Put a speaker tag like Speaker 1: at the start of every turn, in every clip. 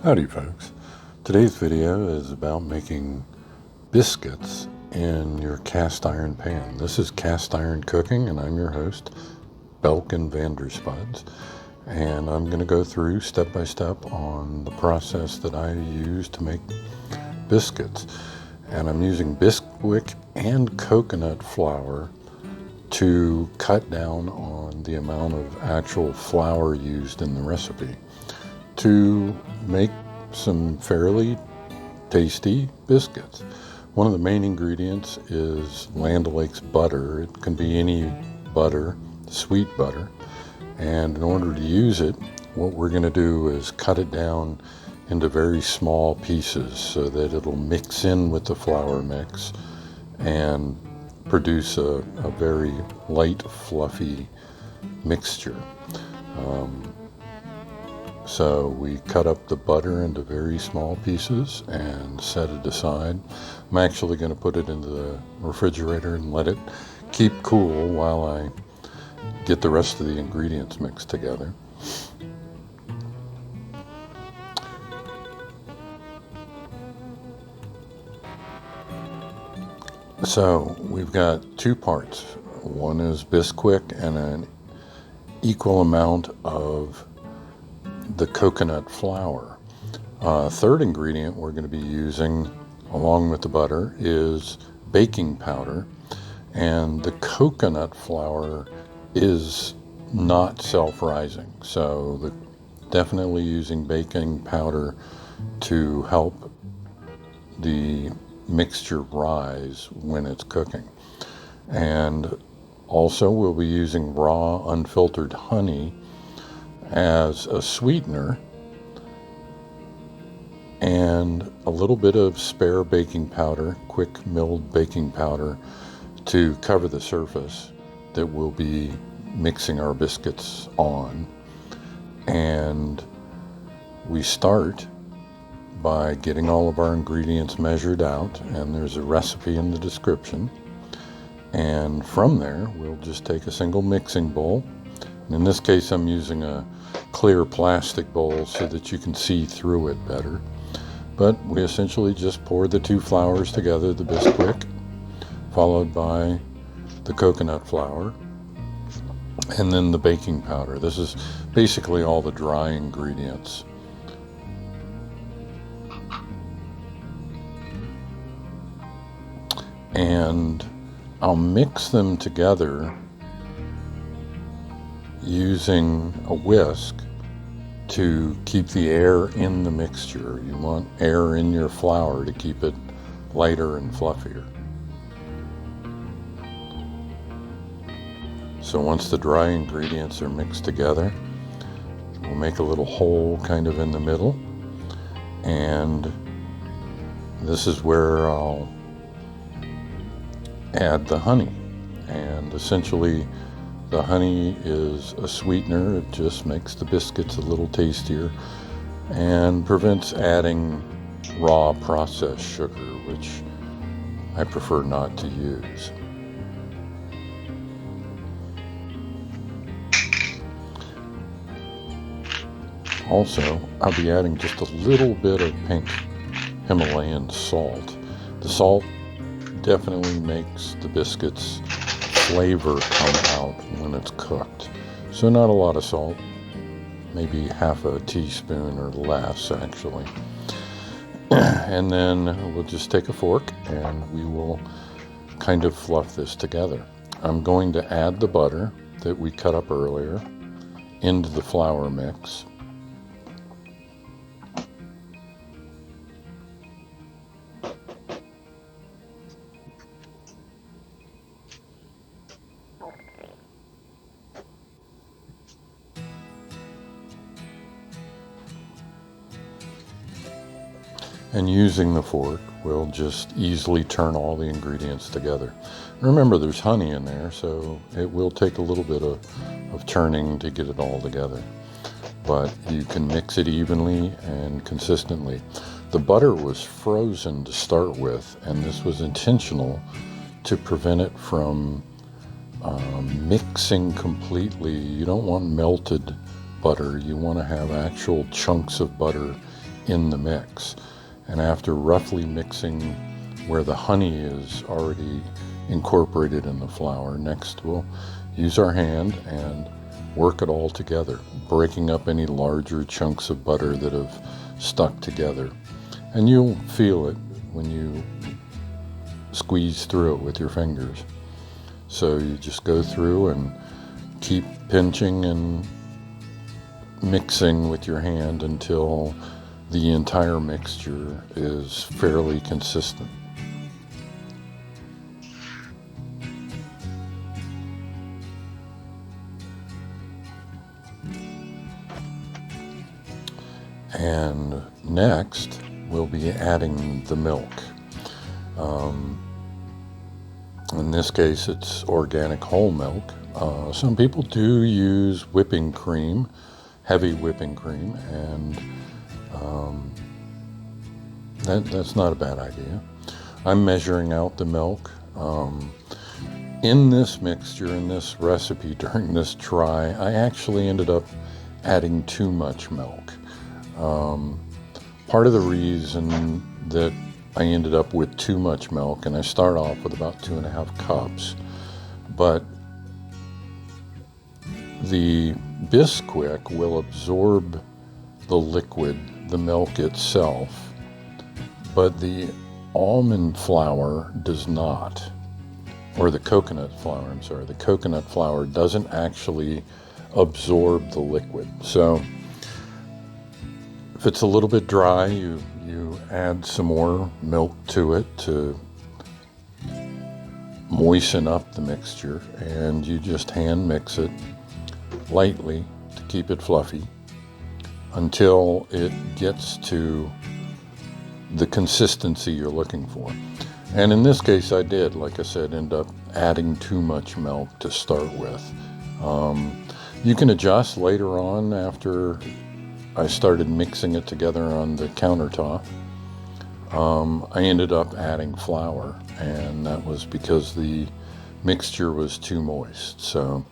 Speaker 1: Howdy folks. Today's video is about making biscuits in your cast iron pan. This is cast iron cooking and I'm your host, Belkin Vanderspuds. And I'm going to go through step by step on the process that I use to make biscuits. And I'm using Bisquick and coconut flour to cut down on the amount of actual flour used in the recipe to make some fairly tasty biscuits. One of the main ingredients is Land O'Lakes butter. It can be any butter, sweet butter. And in order to use it, what we're going to do is cut it down into very small pieces so that it'll mix in with the flour mix and produce a very light, fluffy mixture. So we cut up the butter into very small pieces and set it aside. I'm actually going to put it into the refrigerator and let it keep cool while I get the rest of the ingredients mixed together. So we've got two parts. One is Bisquick and an equal amount of the coconut flour. Third ingredient we're going to be using along with the butter is baking powder, and the coconut flour is not self-rising, so definitely using baking powder to help the mixture rise when it's cooking. And also we'll be using raw unfiltered honey as a sweetener and a little bit of spare baking powder, quick milled baking powder, to cover the surface that we'll be mixing our biscuits on. And we start by getting all of our ingredients measured out, and there's a recipe in the description. And from there we'll just take a single mixing bowl. In this case, I'm using a clear plastic bowl so that you can see through it better. But we essentially just pour the two flours together, the Bisquick, followed by the coconut flour, and then the baking powder. This is basically all the dry ingredients. And I'll mix them together using a whisk to keep the air in the mixture. You want air in your flour to keep it lighter and fluffier. So once the dry ingredients are mixed together, we'll make a little hole kind of in the middle, and this is where I'll add the honey. And essentially the honey is a sweetener. It just makes the biscuits a little tastier and prevents adding raw processed sugar, which I prefer not to use. Also, I'll be adding just a little bit of pink Himalayan salt. The salt definitely makes the biscuits flavor come out when it's cooked. So not a lot of salt, maybe half a teaspoon or less actually. And then we'll just take a fork and we will kind of fluff this together. I'm going to add the butter that we cut up earlier into the flour mix. And using the fork, we'll just easily turn all the ingredients together. Remember, there's honey in there, so it will take a little bit of turning to get it all together. But you can mix it evenly and consistently. The butter was frozen to start with, and this was intentional to prevent it from mixing completely. You don't want melted butter. You want to have actual chunks of butter in the mix. And after roughly mixing where the honey is already incorporated in the flour, next we'll use our hand and work it all together, breaking up any larger chunks of butter that have stuck together. And you'll feel it when you squeeze through it with your fingers. So you just go through and keep pinching and mixing with your hand until the entire mixture is fairly consistent. And next, we'll be adding the milk. In this case, it's organic whole milk. Some people do use whipping cream, heavy whipping cream, and that's not a bad idea. I'm measuring out the milk. In this mixture, in this recipe, during this try, I actually ended up adding too much milk. Part of the reason that I ended up with too much milk, and I start off with about 2.5 cups, but the Bisquick will absorb the liquid, the milk itself, but the almond flour does not, or the coconut flour doesn't actually absorb the liquid. So if it's a little bit dry, you add some more milk to it to moisten up the mixture, and you just hand mix it lightly to keep it fluffy until it gets to the consistency you're looking for. And in this case, I did, like I said, end up adding too much milk to start with. You can adjust later on after I started mixing it together on the countertop. I ended up adding flour, and that was because the mixture was too moist. So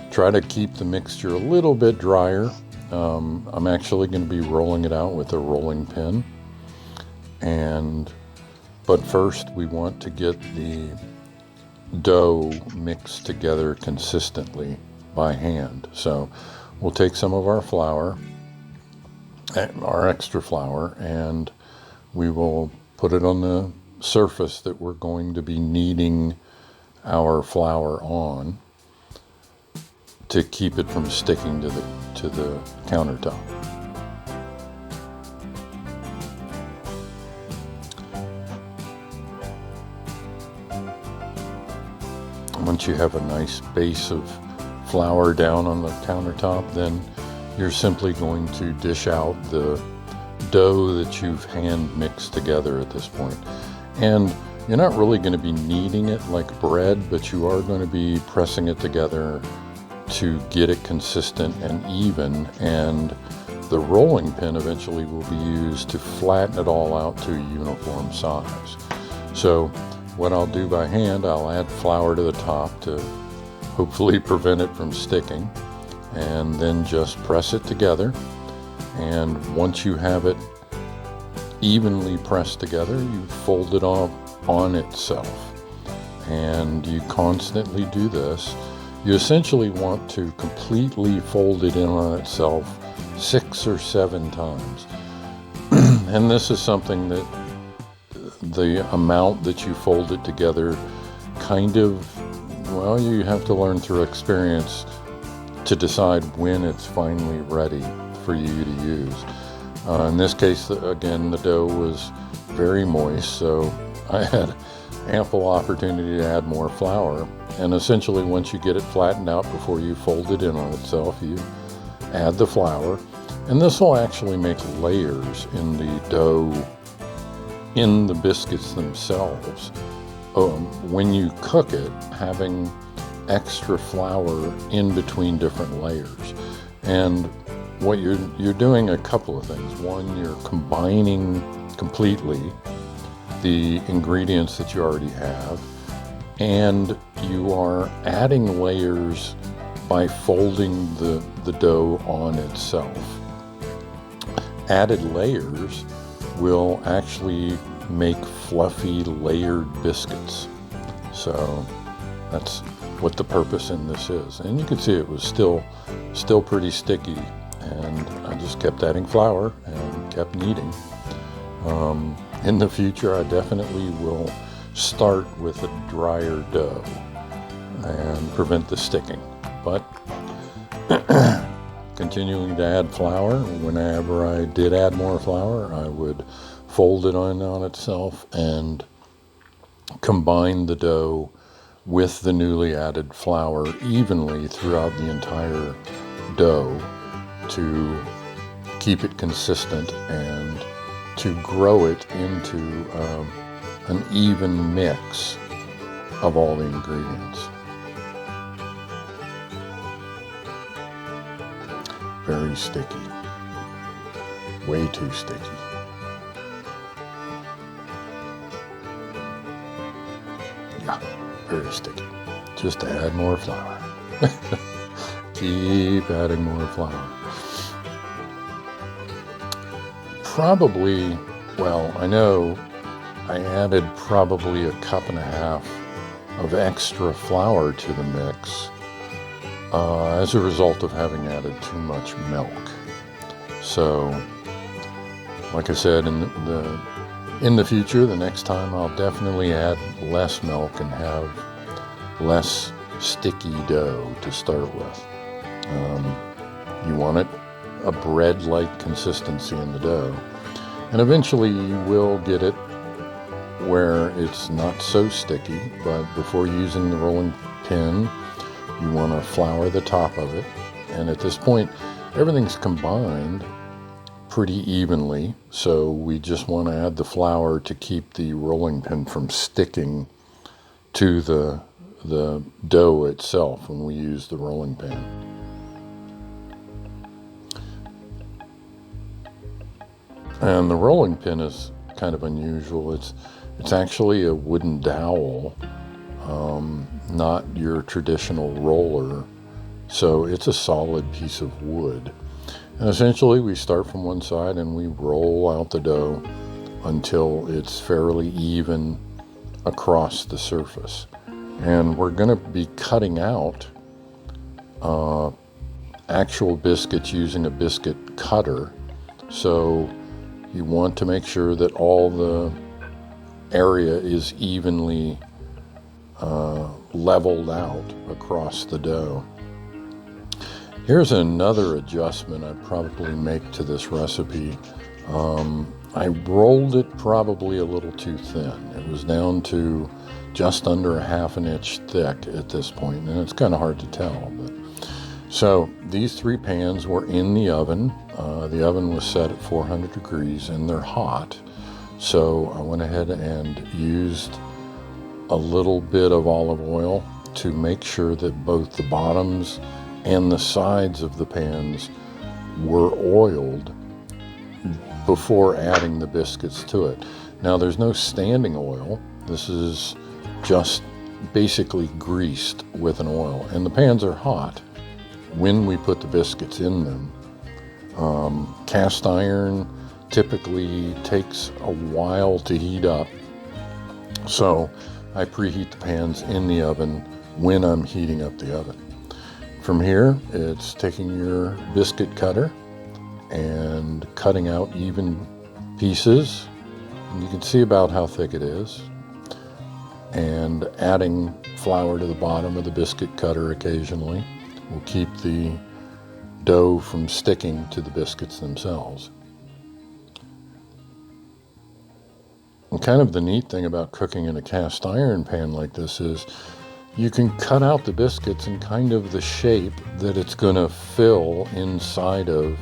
Speaker 1: try to keep the mixture a little bit drier. I'm actually going to be rolling it out with a rolling pin. But first we want to get the dough mixed together consistently by hand. So we'll take some of our flour, our extra flour, and we will put it on the surface that we're going to be kneading our flour on to keep it from sticking to the countertop. Once you have a nice base of flour down on the countertop, then you're simply going to dish out the dough that you've hand mixed together at this point. And you're not really going to be kneading it like bread, but you are going to be pressing it together to get it consistent and even, and the rolling pin eventually will be used to flatten it all out to a uniform size. So what I'll do by hand, I'll add flour to the top to hopefully prevent it from sticking, and then just press it together. And once you have it evenly pressed together, you fold it off on itself. And you constantly do this. You essentially want to completely fold it in on itself 6 or 7 times. And this is something that the amount that you fold it together kind of, well, you have to learn through experience to decide when it's finally ready for you to use. In this case, again, the dough was very moist, so I had ample opportunity to add more flour. And essentially, once you get it flattened out before you fold it in on itself, you add the flour. And this will actually make layers in the dough, in the biscuits themselves. When you cook it, having extra flour in between different layers. And what you're doing a couple of things. One, you're combining completely the ingredients that you already have, and you are adding layers by folding the dough on itself. added layers will actually make fluffy layered biscuits. So that's what the purpose in this is. And you can see it was still pretty sticky, and I just kept adding flour and kept kneading. In the future, I definitely will start with a drier dough and prevent the sticking. But continuing to add flour, whenever I did add more flour, I would fold it on itself and combine the dough with the newly added flour evenly throughout the entire dough to keep it consistent and to grow it into an even mix of all the ingredients. Very sticky. Way too sticky. Yeah, very sticky. Just add more flour. Keep adding more flour. Probably, well, I know I added probably 1.5 cups of extra flour to the mix as a result of having added too much milk. So, like I said, in the future, the next time, I'll definitely add less milk and have less sticky dough to start with. You want it a bread-like consistency in the dough, and eventually you will get it where it's not so sticky. But before using the rolling pin, you want to flour the top of it, and at this point everything's combined pretty evenly, so we just want to add the flour to keep the rolling pin from sticking to the dough itself when we use the rolling pin. And the rolling pin is kind of unusual. It's actually a wooden dowel, not your traditional roller. So it's a solid piece of wood. And essentially we start from one side and we roll out the dough until it's fairly even across the surface. And we're going to be cutting out actual biscuits using a biscuit cutter. So you want to make sure that all the area is evenly leveled out across the dough. Here's another adjustment I'd probably make to this recipe. I rolled it probably a little too thin. It was down to just under 1/2 inch thick at this point, and it's kind of hard to tell. So these 3 pans were in the oven. The oven was set at 400 degrees and they're hot. So I went ahead and used a little bit of olive oil to make sure that both the bottoms and the sides of the pans were oiled before adding the biscuits to it. Now there's no standing oil. This is just basically greased with an oil, and the pans are hot when we put the biscuits in them. Cast iron typically takes a while to heat up, so I preheat the pans in the oven when I'm heating up the oven. From here, it's taking your biscuit cutter and cutting out even pieces, and you can see about how thick it is, and adding flour to the bottom of the biscuit cutter occasionally will keep the dough from sticking to the biscuits themselves. And kind of the neat thing about cooking in a cast iron pan like this is you can cut out the biscuits in kind of the shape that it's going to fill inside of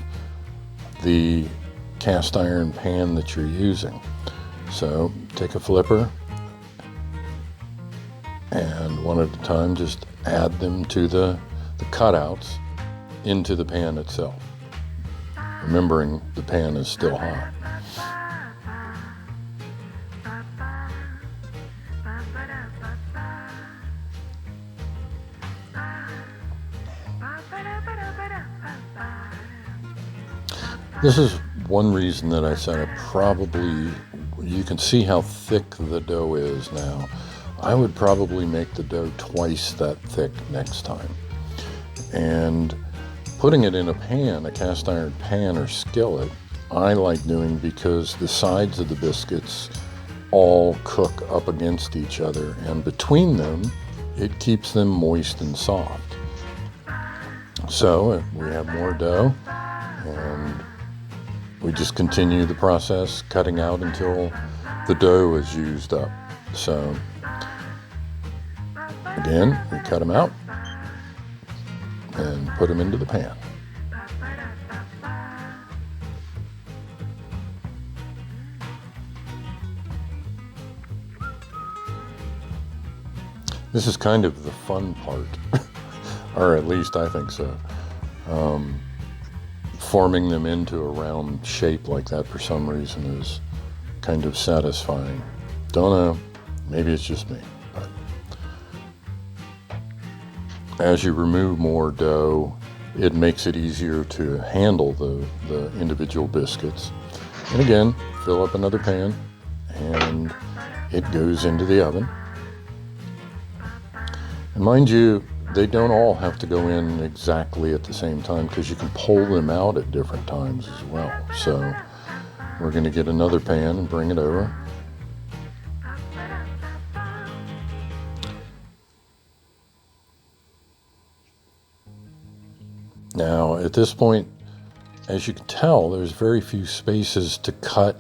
Speaker 1: the cast iron pan that you're using. So take a flipper and one at a time just add them to the cutouts into the pan itself, remembering the pan is still hot. This is one reason that I said you can see how thick the dough is now. I would probably make the dough twice that thick next time. And putting it in a pan, a cast iron pan or skillet, I like doing because the sides of the biscuits all cook up against each other, and between them, it keeps them moist and soft. So we have more dough, and we just continue the process, cutting out until the dough is used up. So again, we cut them out and put them into the pan. This is kind of the fun part, or at least I think so. Forming them into a round shape like that for some reason is kind of satisfying. Don't know, maybe it's just me. But as you remove more dough, it makes it easier to handle the individual biscuits. And again, fill up another pan and it goes into the oven. And mind you, they don't all have to go in exactly at the same time because you can pull them out at different times as well. So we're going to get another pan and bring it over. Now at this point, as you can tell, there's very few spaces to cut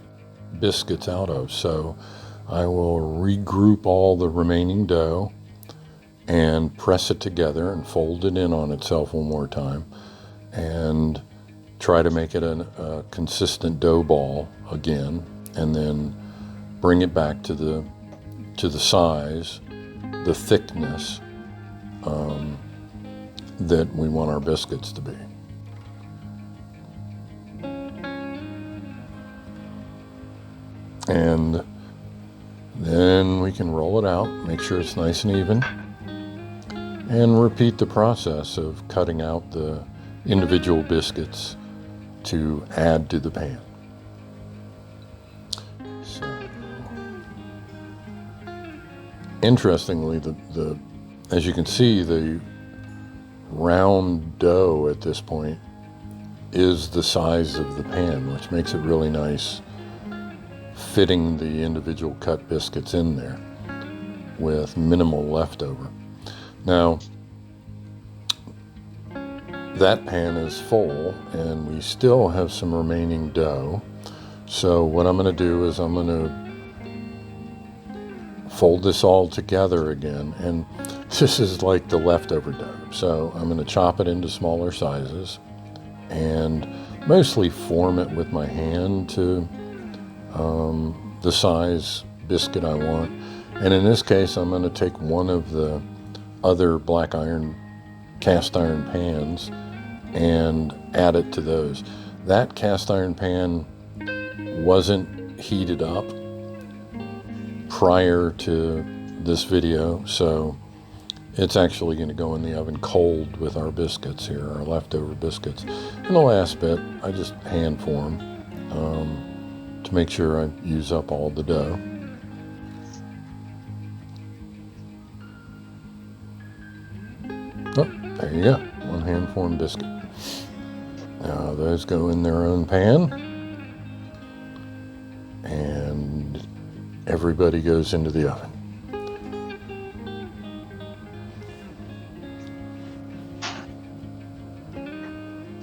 Speaker 1: biscuits out of. So I will regroup all the remaining dough and press it together and fold it in on itself one more time and try to make it a consistent dough ball again, and then bring it back to the size, the thickness that we want our biscuits to be. And then we can roll it out, make sure it's nice and even, and repeat the process of cutting out the individual biscuits to add to the pan. So, interestingly, as you can see, the round dough at this point is the size of the pan, which makes it really nice fitting the individual cut biscuits in there with minimal leftover. Now, that pan is full and we still have some remaining dough. So what I'm going to do is I'm going to fold this all together again, and this is like the leftover dough. So I'm going to chop it into smaller sizes and mostly form it with my hand to the size biscuit I want. And in this case, I'm going to take one of the other cast iron pans and add it to those. That cast iron pan wasn't heated up prior to this video, so it's actually going to go in the oven cold with our biscuits here, our leftover biscuits. And the last bit, I just hand form to make sure I use up all the dough. Oh, there you go, one hand formed biscuit. Now those go in their own pan, and everybody goes into the oven.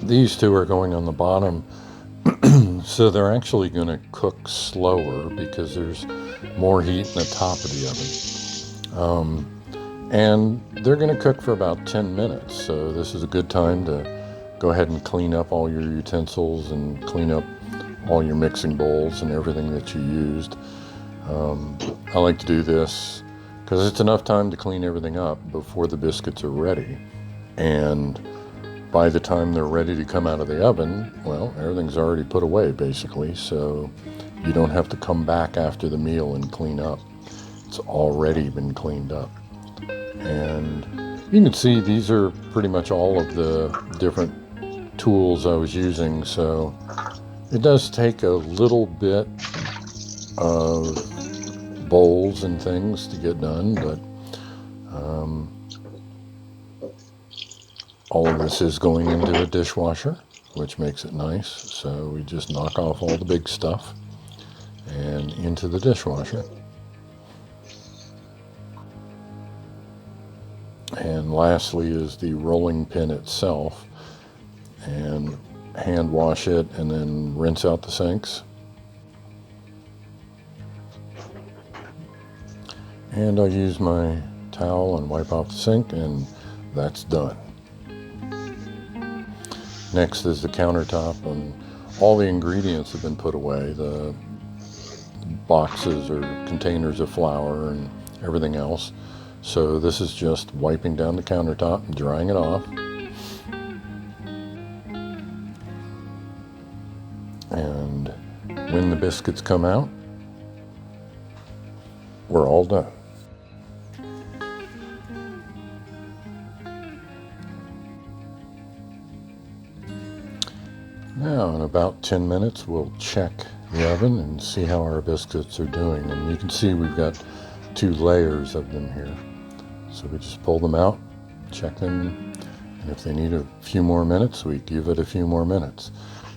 Speaker 1: These two are going on the bottom, so they're actually going to cook slower because there's more heat in the top of the oven. And they're going to cook for about 10 minutes, so this is a good time to go ahead and clean up all your utensils and clean up all your mixing bowls and everything that you used. I like to do this because it's enough time to clean everything up before the biscuits are ready. And by the time they're ready to come out of the oven, well, everything's already put away basically, so you don't have to come back after the meal and clean up. It's already been cleaned up. And you can see these are pretty much all of the different tools I was using, so It does take a little bit of bowls and things to get done, but all of this is going into a dishwasher, which makes it nice. So we just knock off all the big stuff and into the dishwasher. And lastly is the rolling pin itself, and hand wash it and then rinse out the sinks. And I'll use my towel and wipe off the sink, and that's done. Next is the countertop, and all the ingredients have been put away. The boxes or containers of flour and everything else. So this is just wiping down the countertop and drying it off. And when the biscuits come out, we're all done. Now, in about 10 minutes, we'll check the oven and see how our biscuits are doing. And you can see we've got 2 layers of them here. So we just pull them out, check them, and if they need a few more minutes, we give it a few more minutes.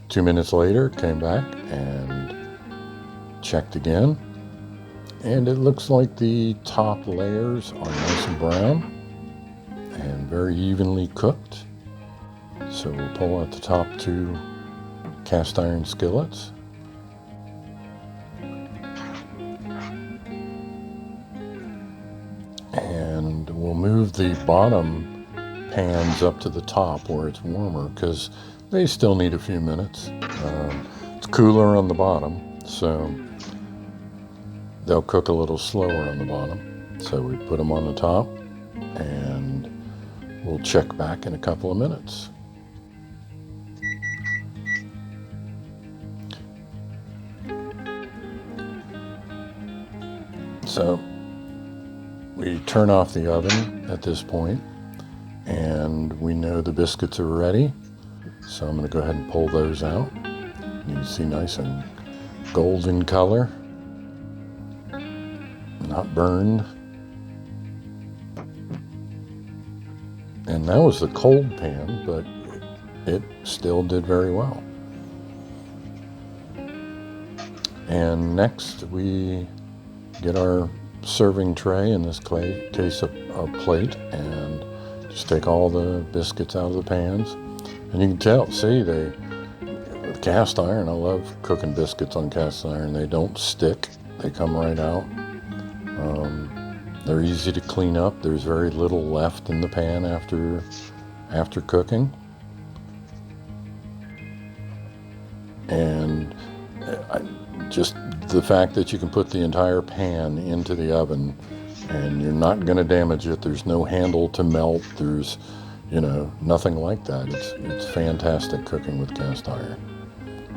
Speaker 1: 2 minutes later, came back and checked again. And it looks like the top layers are nice and brown and very evenly cooked. So we'll pull out the top 2 cast iron skillets. And we'll move the bottom pans up to the top where it's warmer, because they still need a few minutes. It's cooler on the bottom, so they'll cook a little slower on the bottom. So we put them on the top, and we'll check back in a couple of minutes. So we turn off the oven at this point, and we know the biscuits are ready. So I'm going to go ahead and pull those out. You can see nice and golden color, not burned. And that was the cold pan, but it still did very well. And next we get our serving tray, in this case a plate, and just take all the biscuits out of the pans. And you can tell, see, with cast iron, I love cooking biscuits on cast iron. They don't stick, they come right out. They're easy to clean up. There's very little left in the pan after cooking. And just the fact that you can put the entire pan into the oven and you're not going to damage it. There's no handle to melt. There's, nothing like that. It's fantastic cooking with cast iron.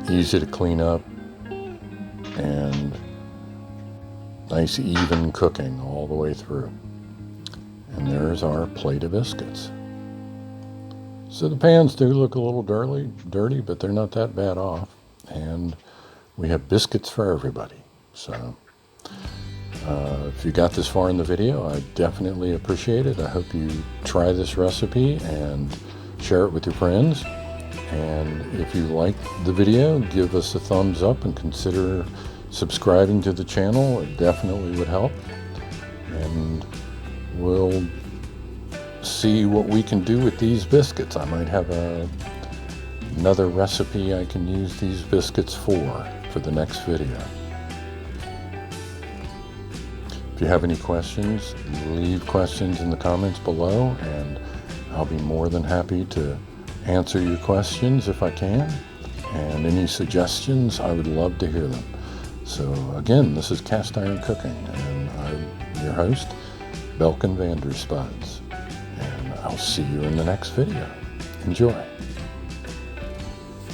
Speaker 1: Easy to clean up and nice even cooking all the way through. And there's our plate of biscuits. So the pans do look a little dirty, but they're not that bad off. And we have biscuits for everybody. So if you got this far in the video, I definitely appreciate it. I hope you try this recipe and share it with your friends. And if you like the video, give us a thumbs up and consider subscribing to the channel. It definitely would help. And we'll see what we can do with these biscuits. I might have another recipe I can use these biscuits for the next video. If you have any questions, leave questions in the comments below, and I'll be more than happy to answer your questions if I can. And any suggestions, I would love to hear them. So again, this is Cast Iron Cooking, and I'm your host, Belkin Vanderspuds. And I'll see you in the next video. Enjoy.